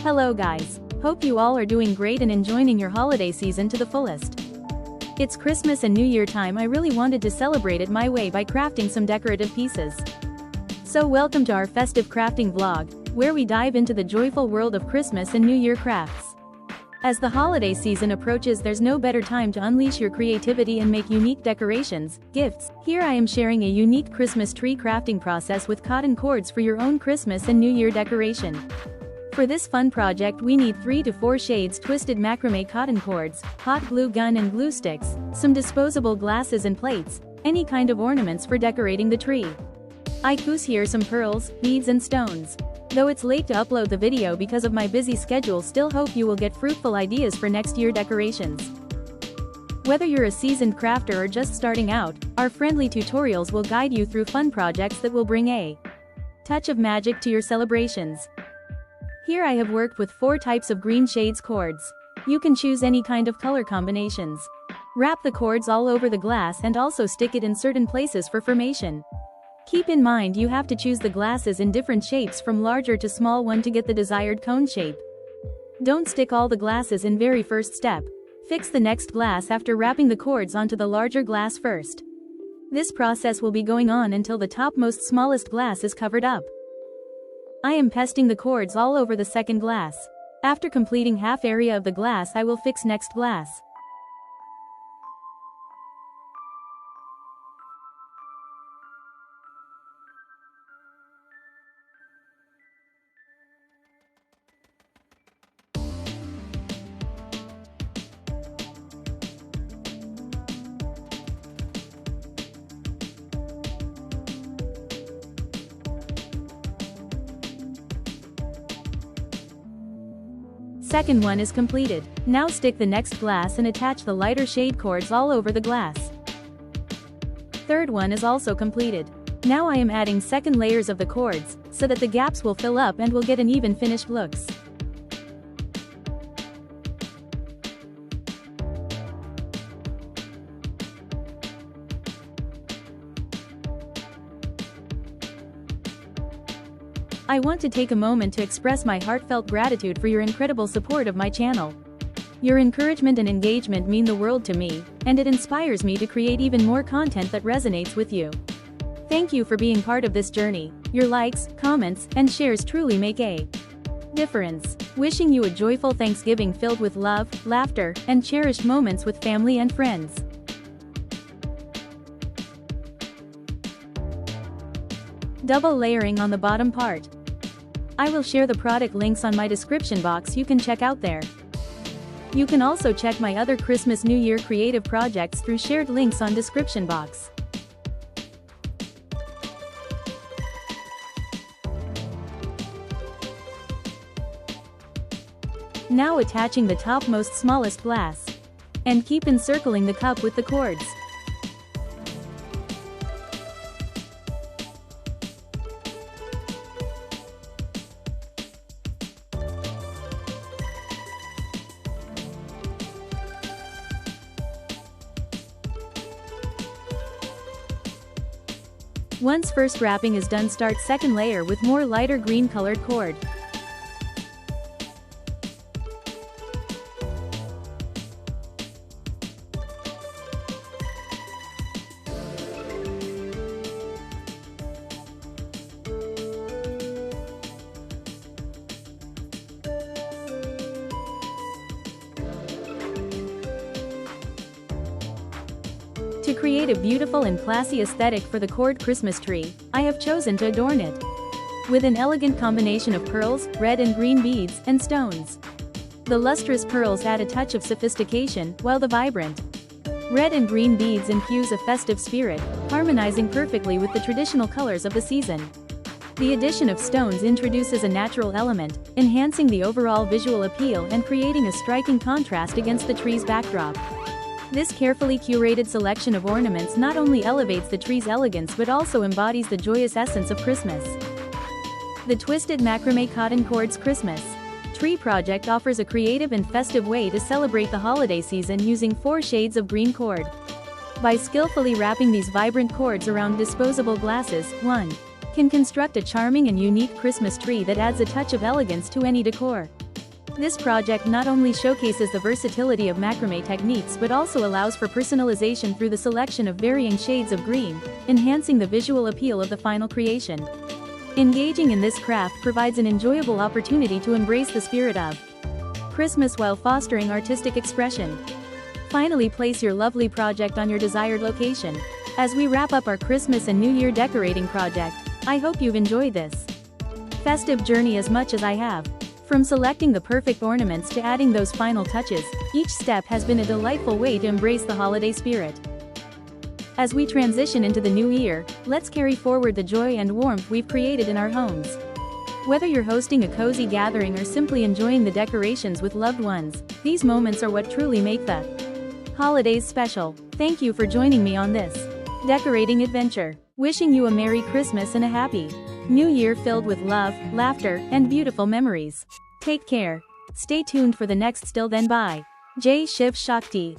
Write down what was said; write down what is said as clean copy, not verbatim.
Hello guys, hope you all are doing great and enjoying your holiday season to the fullest. It's Christmas and New Year time. I really wanted to celebrate it my way by crafting some decorative pieces. So welcome to our festive crafting vlog, where we dive into the joyful world of Christmas and New Year crafts. As the holiday season approaches, there's no better time to unleash your creativity and make unique decorations, gifts. Here I am sharing a unique Christmas tree crafting process with cotton cords for your own Christmas and New Year decoration. For this fun project we need 3 to 4 shades twisted macrame cotton cords, hot glue gun and glue sticks, some disposable glasses and plates, any kind of ornaments for decorating the tree. I choose here some pearls, beads and stones. Though it's late to upload the video because of my busy schedule, still hope you will get fruitful ideas for next year decorations. Whether you're a seasoned crafter or just starting out, our friendly tutorials will guide you through fun projects that will bring a touch of magic to your celebrations. Here I have worked with 4 types of green shades cords. You can choose any kind of color combinations. Wrap the cords all over the glass and also stick it in certain places for formation. Keep in mind you have to choose the glasses in different shapes from larger to small one to get the desired cone shape. Don't stick all the glasses in very first step. Fix the next glass after wrapping the cords onto the larger glass first. This process will be going on until the topmost smallest glass is covered up. I am pasting the cords all over the second glass. After completing half area of the glass, I will fix next glass. Second one is completed. Now stick the next glass and attach the lighter shade cords all over the glass. Third one is also completed. Now I am adding second layers of the cords, so that the gaps will fill up and will get an even finished looks. I want to take a moment to express my heartfelt gratitude for your incredible support of my channel. Your encouragement and engagement mean the world to me, and it inspires me to create even more content that resonates with you. Thank you for being part of this journey. Your likes, comments, and shares truly make a difference. Wishing you a joyful Thanksgiving filled with love, laughter, and cherished moments with family and friends. Double layering on the bottom part. I will share the product links on my description box, you can check out there. You can also check my other Christmas New Year creative projects through shared links on description box. Now attaching the topmost smallest glass. And keep encircling the cup with the cords. Once first wrapping is done, start second layer with more lighter green colored cord. To create a beautiful and classy aesthetic for the cord Christmas tree, I have chosen to adorn it with an elegant combination of pearls, red and green beads, and stones. The lustrous pearls add a touch of sophistication, while the vibrant red and green beads infuse a festive spirit, harmonizing perfectly with the traditional colors of the season. The addition of stones introduces a natural element, enhancing the overall visual appeal and creating a striking contrast against the tree's backdrop. This carefully curated selection of ornaments not only elevates the tree's elegance but also embodies the joyous essence of Christmas. The Twisted Macrame Cotton Cord's Christmas Tree project offers a creative and festive way to celebrate the holiday season using 4 shades of green cord. By skillfully wrapping these vibrant cords around disposable glasses, one can construct a charming and unique Christmas tree that adds a touch of elegance to any decor. This project not only showcases the versatility of macrame techniques but also allows for personalization through the selection of varying shades of green, enhancing the visual appeal of the final creation. Engaging in this craft provides an enjoyable opportunity to embrace the spirit of Christmas while fostering artistic expression. Finally, place your lovely project on your desired location. As we wrap up our Christmas and New Year decorating project, I hope you've enjoyed this festive journey as much as I have. From selecting the perfect ornaments to adding those final touches, each step has been a delightful way to embrace the holiday spirit. As we transition into the new year, let's carry forward the joy and warmth we've created in our homes. Whether you're hosting a cozy gathering or simply enjoying the decorations with loved ones, these moments are what truly make the holidays special. Thank you for joining me on this decorating adventure. Wishing you a Merry Christmas and a Happy New Year filled with love, laughter, and beautiful memories. Take care. Stay tuned for the next Still Then Bye. Jai Shiv Shakti.